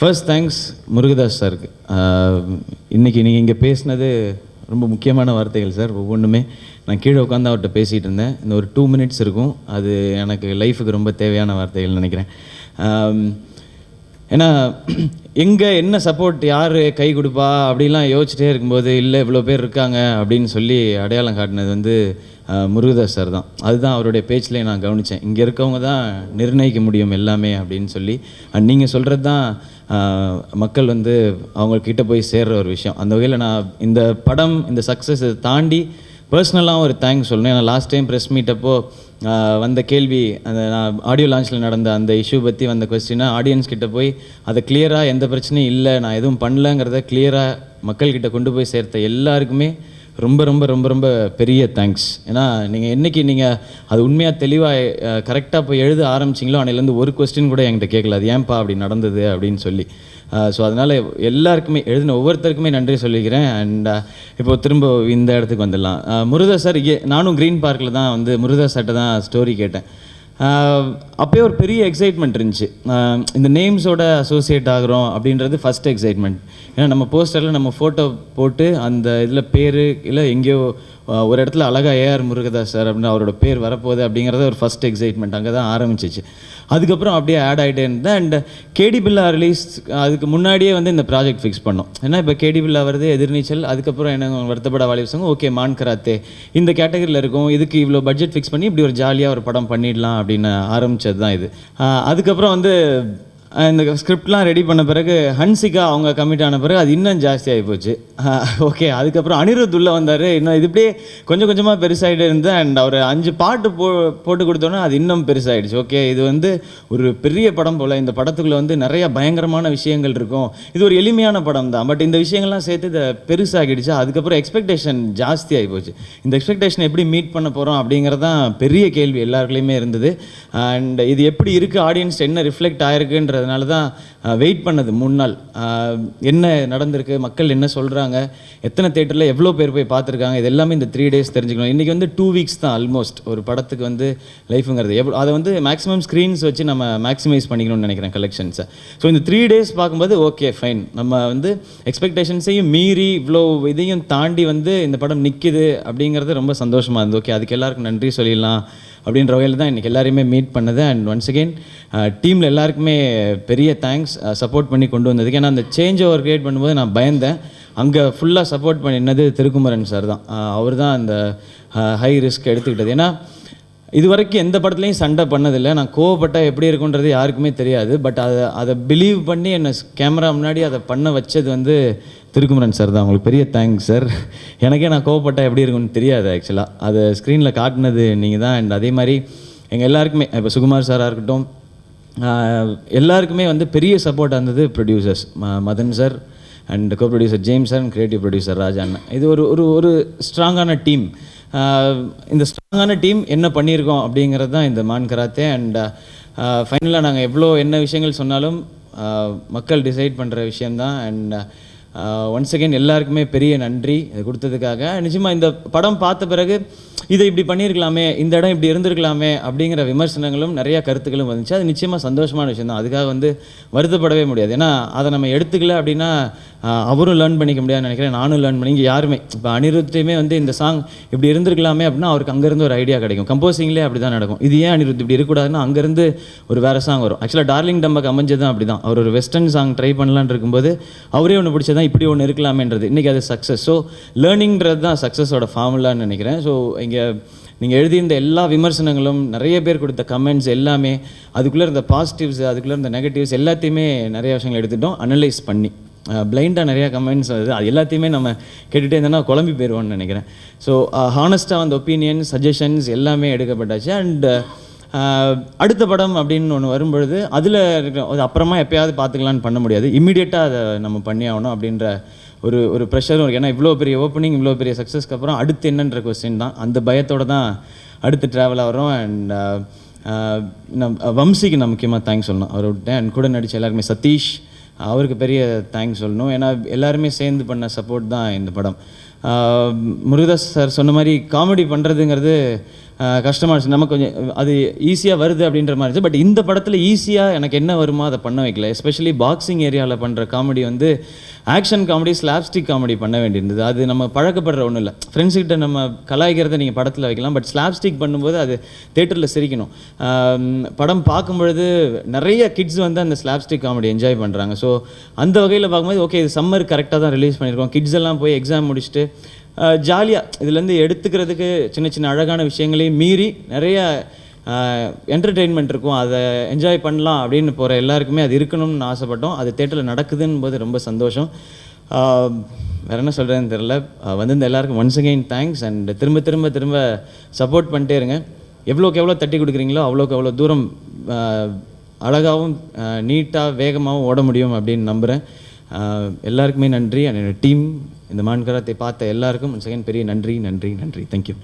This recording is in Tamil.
ஃபர்ஸ்ட் தேங்க்ஸ் முருகதாஸ் சாருக்கு. இன்றைக்கி நீங்கள் இங்கே பேசினது ரொம்ப முக்கியமான வார்த்தைகள் சார். ஒவ்வொன்றுமே நான் கீழே உட்காந்து அவர்கிட்ட பேசிகிட்டு இருந்தேன். இந்த ஒரு 2 minutes இருக்கும், அது எனக்கு லைஃபுக்கு ரொம்ப தேவையான வார்த்தைகள் நினைக்கிறேன். ஏன்னா எங்கே என்ன சப்போர்ட் யார் கை கொடுப்பா அப்படிலாம் யோசிச்சுட்டே இருக்கும்போது, இல்லை இவ்வளோ பேர் இருக்காங்க அப்படின்னு சொல்லி அடையாளம் காட்டினது வந்து முருகதாஸ் சார் தான். அதுதான் அவருடைய பேச்சிலே நான் கவனித்தேன். இங்கே இருக்கவங்க தான் நிர்ணயிக்க முடியும் எல்லாமே அப்படின்னு சொல்லி. நீங்கள் சொல்கிறது தான் மக்கள் வந்து அவங்கக்கிட்ட போய் சேர்கிற ஒரு விஷயம். அந்த வகையில் நான் இந்த படம், இந்த சக்ஸஸ் தாண்டி பர்சனலாகவும் ஒரு தேங்க்ஸ் சொல்லணும். ஏன்னா லாஸ்ட் டைம் ப்ரெஸ் மீட் அப்போ வந்த கேள்வி, அந்த நான் ஆடியோ லான்ச்சில் நடந்த அந்த இஷ்யூ பற்றி வந்த கொஸ்டினை ஆடியன்ஸ் கிட்டே போய் அதை கிளியராக எந்த பிரச்சனையும் இல்லை, நான் எதுவும் பண்ணலங்கிறத கிளியராக மக்கள்கிட்ட கொண்டு போய் சேர்த்த எல்லாருக்குமே ரொம்ப ரொம்ப ரொம்ப ரொம்ப பெரிய தேங்க்ஸ். ஏன்னா நீங்கள் என்றைக்கு நீங்கள் அது உண்மையாக தெளிவாக கரெக்டாக போய் எழுத ஆரம்பிச்சிங்களோ அன்னையிலேருந்து ஒரு கொஸ்டின் கூட என்கிட்ட கேட்கல, அது ஏன்பா அப்படி நடந்தது அப்படின்னு சொல்லி. ஸோ அதனால் எல்லாருக்குமே எழுதின ஒவ்வொருத்தருக்குமே நன்றி சொல்லிக்கிறேன். அண்ட் இப்போ திரும்ப இந்த இடத்துக்கு வந்துடலாம். முருகதாஸ் சார், நானும் க்ரீன் பார்க்கில் தான் வந்து முருகதாஸ் சார்கிட்ட தான் ஸ்டோரி கேட்டேன். அப்போயே ஒரு பெரிய எக்ஸைட்மெண்ட் இருந்துச்சு. இந்த நேம்ஸோட அசோசியேட் ஆகிறோம் அப்படின்றது ஃபஸ்ட் எக்ஸைட்மெண்ட். ஏன்னா நம்ம போஸ்டரில் நம்ம ஃபோட்டோ போட்டு அந்த இதில் பேர் இல்லை எங்கேயோ ஒரு இடத்துல அழகாக ஏஆர் முருகதாஸ் சார் அப்படின்னு அவரோட பேர் வரப்போகுது அப்படிங்கிறத ஒரு ஃபஸ்ட் எக்ஸைட்மெண்ட் அங்கே தான் ஆரம்பிச்சிச்சு. அதுக்கப்புறம் அப்படியே ஆட் ஆகிட்டே இருந்தேன். அண்ட் கேடி பில்லா ரிலீஸ் அதுக்கு முன்னாடியே வந்து இந்த ப்ராஜெக்ட் ஃபிக்ஸ் பண்ணோம். ஏன்னா இப்போ கேடி பில்லா வருது, எதிர்நீச்சல், அதுக்கப்புறம் என்ன வருத்தப்பட வாலிபசங்க, ஓகே மான் கராத்தே இந்த கேட்டகரியில் இருக்கும், இதுக்கு இவ்வளோ பட்ஜெட் ஃபிக்ஸ் பண்ணி இப்படி ஒரு ஜாலியாக ஒரு படம் பண்ணிடலாம் அப்படின்னு ஆரம்பித்தது தான் இது. அதுக்கப்புறம் வந்து இந்த ஸ்கிரிப்ட்லாம் ரெடி பண்ண பிறகு ஹன்சிகா அவங்க கமிட் ஆன பிறகு அது இன்னும் ஜாஸ்தியாகி போச்சு. ஓகே, அதுக்கப்புறம் அனிருத் உள்ளே வந்தார். இன்னும் இது இப்படியே கொஞ்சம் கொஞ்சமாக பெருசாகிட்டே இருந்தேன். அண்ட் அவர் 5 பாட்டு போட்டு கொடுத்தோன்னே அது இன்னும் பெருசாகிடுச்சு. ஓகே, இது வந்து ஒரு பெரிய படம் போல், இந்த படத்துக்குள்ளே வந்து நிறையா பயங்கரமான விஷயங்கள் இருக்கும், இது ஒரு எளிமையான படம் தான், பட் இந்த விஷயங்கள்லாம் சேர்த்து இதை பெருசாகிடுச்சு. அதுக்கப்புறம் எக்ஸ்பெக்டேஷன் ஜாஸ்தியாகி போச்சு. இந்த எக்ஸ்பெக்டேஷன் எப்படி மீட் பண்ண போகிறோம் அப்படிங்கிறது தான் பெரிய கேள்வி எல்லாருக்குள்ளேயுமே இருந்தது. அண்ட் இது எப்படி இருக்குது, ஆடியன்ஸ் என்ன ரிஃப்ளெக்ட் ஆகிருக்குன்ற அதனால தான் வெயிட் பண்ணது 3 நாள். என்ன நடந்திருக்கு, மக்கள் என்ன சொல்கிறாங்க, எத்தனை தேட்டரில் எவ்வளோ பேர் போய் பார்த்துருக்காங்க, இது எல்லாமே இந்த 3 days தெரிஞ்சுக்கணும். இன்றைக்கி வந்து 2 weeks தான் ஆல்மோஸ்ட் ஒரு படத்துக்கு வந்து லைஃபுங்கிறது. அதை வந்து மேக்ஸிமம் ஸ்க்ரீன்ஸ் வச்சு நம்ம மேக்ஸிமைஸ் பண்ணிக்கணும்னு நினைக்கிறேன் கலெக்ஷன்ஸை. ஸோ இந்த 3 days பார்க்கும்போது ஓகே ஃபைன், நம்ம வந்து எக்ஸ்பெக்டேஷன்ஸையும் மீறி இவ்வளோ இதையும் தாண்டி வந்து இந்த படம் நிற்கிது அப்படிங்கிறது ரொம்ப சந்தோஷமாக இருந்தது. ஓகே, அதுக்கு எல்லாருக்கும் நன்றி சொல்லிடலாம் அப்படின்ற வகையில் தான் இன்றைக்கி எல்லாரையுமே மீட் பண்ணது. அண்ட் ஒன்ஸ் அகெயின் டீமில் எல்லாருக்குமே பெரிய தேங்க்ஸ் சப்போர்ட் பண்ணி கொண்டு வந்ததுக்கு. ஏன்னா அந்த சேஞ்ச் ஓவர் க்ரியேட் பண்ணும்போது நான் பயந்தேன். அங்கே ஃபுல்லாக சப்போர்ட் பண்ணினது திருக்குமரன் சார் தான். அவர் தான் அந்த ஹை ரிஸ்க் எடுத்துக்கிட்டது. ஏன்னா இது வரைக்கும் எந்த படத்துலையும் சண்டை பண்ணதில்லை. நான் கோவப்பட்டால் எப்படி இருக்குன்றது யாருக்குமே தெரியாது. பட் அதை பிலீவ் பண்ணி என்னை கேமரா முன்னாடி அதை பண்ண வச்சது வந்து திருக்குமரன் சார் தான். உங்களுக்கு பெரிய தேங்க்ஸ் சார். எனக்கே நான் கோவப்பட்டால் எப்படி இருக்குன்னு தெரியாது ஆக்சுவலாக. அதை ஸ்க்ரீனில் காட்டினது நீங்கள் தான். அண்ட் அதே மாதிரி எங்கள் எல்லாருக்குமே, இப்போ சுகுமார் சாராக இருக்கட்டும், எல்லாருக்குமே வந்து பெரிய சப்போர்ட்டாக இருந்தது producers Madan sir and co producer James sir and creative producer Raja அண்ணன். இது ஒரு ஸ்ட்ராங்கான டீம். இந்த ஸ்ட்ராங்கான டீம் என்ன பண்ணியிருக்கோம் அப்படிங்கிறது தான் இந்த மான் கராத்தே. அண்ட் ஃபைனலாக நாங்கள் எவ்வளோ என்ன விஷயங்கள் சொன்னாலும் மக்கள் டிசைட் பண்ணுற விஷயந்தான். அண்ட் ஒன்ஸ் அகெயின் எல்லாருக்குமே பெரிய நன்றி இது கொடுத்ததுக்காக. நிச்சயமாக இந்த படம் பார்த்த பிறகு இதை இப்படி பண்ணியிருக்கலாமே, இந்த இடம் இப்படி இருந்திருக்கலாமே அப்படிங்கிற விமர்சனங்களும் நிறையா கருத்துக்களும் வந்துச்சு. அது நிச்சயமாக சந்தோஷமான விஷயம் தான். அதுக்காக வந்து வருத்தப்படவே முடியாது. ஏன்னா அதை நம்ம எடுத்துக்கல அப்படின்னா அவரும் லேர்ன் பண்ணிக்க முடியாதுன்னு நினைக்கிறேன், நானும் லேர்ன் பண்ணி. இங்கே யாருமே இப்போ அனிருத்தையுமே வந்து இந்த சாங் இப்படி இருந்திருக்கலாமே அப்படின்னா அவருக்கு அங்கேருந்து ஒரு ஐடியா கிடைக்கும். கம்போசிங்லேயே அப்படி தான் நடக்கும். இது ஏன் அனிருத் இப்படி இருக்கக்கூடாதுன்னா அங்கேருந்து ஒரு வேறு சாங் வரும். ஆக்சுவலாக டார்லிங் டம்பக்கு அமைஞ்சது தான் அப்படி தான். அவர் ஒரு வெஸ்டர்ன் சாங் ட்ரை பண்ணலான்னு இருக்கும்போது அவரே ஒன்று பிடிச்சதான் இப்படி ஒன்று இருக்கலாமேன்றது. இன்றைக்கி அது சக்ஸஸ். ஸோ லேர்னிங்கிறது தான் சக்ஸஸோட ஃபார்முலான்னு நினைக்கிறேன். ஸோ இங்கே நீங்கள் எழுதியிருந்த எல்லா விமர்சனங்களும், நிறைய பேர் கொடுத்த கமெண்ட்ஸ் எல்லாமே, அதுக்குள்ளே இருந்த பாசிட்டிவ்ஸ், அதுக்குள்ளே இருந்த நெகட்டிவ்ஸ் எல்லாத்தையுமே நிறைய விஷயங்கள் எடுத்துகிட்டோம் அனலைஸ் பண்ணி. பிளைண்டாக நிறையா கமெண்ட்ஸ் வருது, அது எல்லாத்தையுமே நம்ம கேட்டுகிட்டே இருந்தோன்னா குழம்பி போயிடுவோன்னு நினைக்கிறேன். ஸோ ஹானஸ்ட்டாக அந்த ஒப்பீனியன்ஸ், சஜஷன்ஸ் எல்லாமே எடுக்கப்பட்டாச்சு. அண்ட் அடுத்த படம் அப்படின்னு ஒன்று வரும்பொழுது அதில் இருக்கிற அது அப்புறமா எப்போயாவது பார்த்துக்கலான்னு பண்ண முடியாது, இம்மிடியேட்டாக அதை நம்ம பண்ணி ஆகணும் அப்படின்ற ஒரு ப்ரெஷரும் இருக்குது. ஏன்னா இவ்வளோ பெரிய ஓப்பனிங், இவ்வளோ பெரிய சக்ஸஸ்க்கு அப்புறம் அடுத்து என்னன்ற கொஸ்டின் தான். அந்த பயத்தோடு தான் அடுத்து ட்ராவல் ஆகிறோம். அண்ட் வம்சிக்கு நான் முக்கியமாக தேங்க்ஸ் சொல்லணும். அவர்கிட்ட அண்ட் கூட நடித்த எல்லாருமே, சதீஷ் அவருக்கு பெரிய தேங்க்ஸ் சொல்லணும். ஏன்னா எல்லாருமே சேர்ந்து பண்ண சப்போர்ட் தான் இந்த படம். முருகதாஸ் சார் சொன்ன மாதிரி காமெடி பண்ணுறதுங்கிறது கஷ்டமாக இருந்துச்சு. நமக்கு கொஞ்சம் அது ஈஸியாக வருது அப்படின்ற மாதிரி இருந்துச்சு. பட் இந்த படத்தில் ஈஸியாக எனக்கு என்ன வருமோ அதை பண்ண வைக்கல. எஸ்பெஷலி பாக்ஸிங் ஏரியாவில் பண்ணுற காமெடி வந்து ஆக்ஷன் காமெடி, ஸ்லாப்ஸ்டிக் காமெடி பண்ண வேண்டியிருந்தது. அது நம்ம பழக்கப்படுற ஒன்றும் இல்லை. ஃப்ரெண்ட்ஸ்கிட்ட நம்ம கலாய்க்கிறத நீங்கள் படத்தில் வைக்கலாம், பட் ஸ்லாப்ஸ்டிக் பண்ணும்போது அது தேட்டரில் சிரிக்கணும். படம் பார்க்கும்பொழுது நிறைய கிட்ஸ் வந்து அந்த ஸ்லாப்ஸ்டிக் காமெடி என்ஜாய் பண்ணுறாங்க. ஸோ அந்த வகையில் பார்க்கும்போது ஓகே, இது சம்மர் கரெக்டாக தான் ரிலீஸ் பண்ணியிருக்கோம். கிட்ஸ் எல்லாம் போய் எக்ஸாம் முடிச்சுட்டு ஜாலியாக இதுலேருந்து எடுத்துக்கிறதுக்கு சின்ன சின்ன அழகான விஷயங்களையும் மீறி நிறைய என்டர்டெயின்மெண்ட் இருக்கும். அதை என்ஜாய் பண்ணலாம் அப்படின்னு போகிற எல்லாருக்குமே அது இருக்கணும்னு ஆசைப்பட்டோம். அது தேட்டரில் நடக்குதுன்னு போது ரொம்ப சந்தோஷம். வேறு என்ன சொல்கிறேன்னு தெரில. வந்து எல்லாருக்கும் ஒன்ஸ் அகெயின் தேங்க்ஸ். அண்ட் திரும்ப திரும்ப திரும்ப சப்போர்ட் பண்ணிட்டே இருங்க. எவ்வளோக்கு எவ்வளோ தட்டி கொடுக்குறீங்களோ அவ்வளோக்கு எவ்வளோ தூரம் அழகாகவும் நீட்டாக வேகமாகவும் ஓட முடியும் அப்படின்னு நம்புகிறேன். எல்லாருக்குமே நன்றி. அண்ட் என்னோடய டீம், இந்த மான் கராத்தே பார்த்த எல்லாருக்கும் ஒன்ஸ் அகெயின் பெரிய நன்றி. தேங்க்யூ.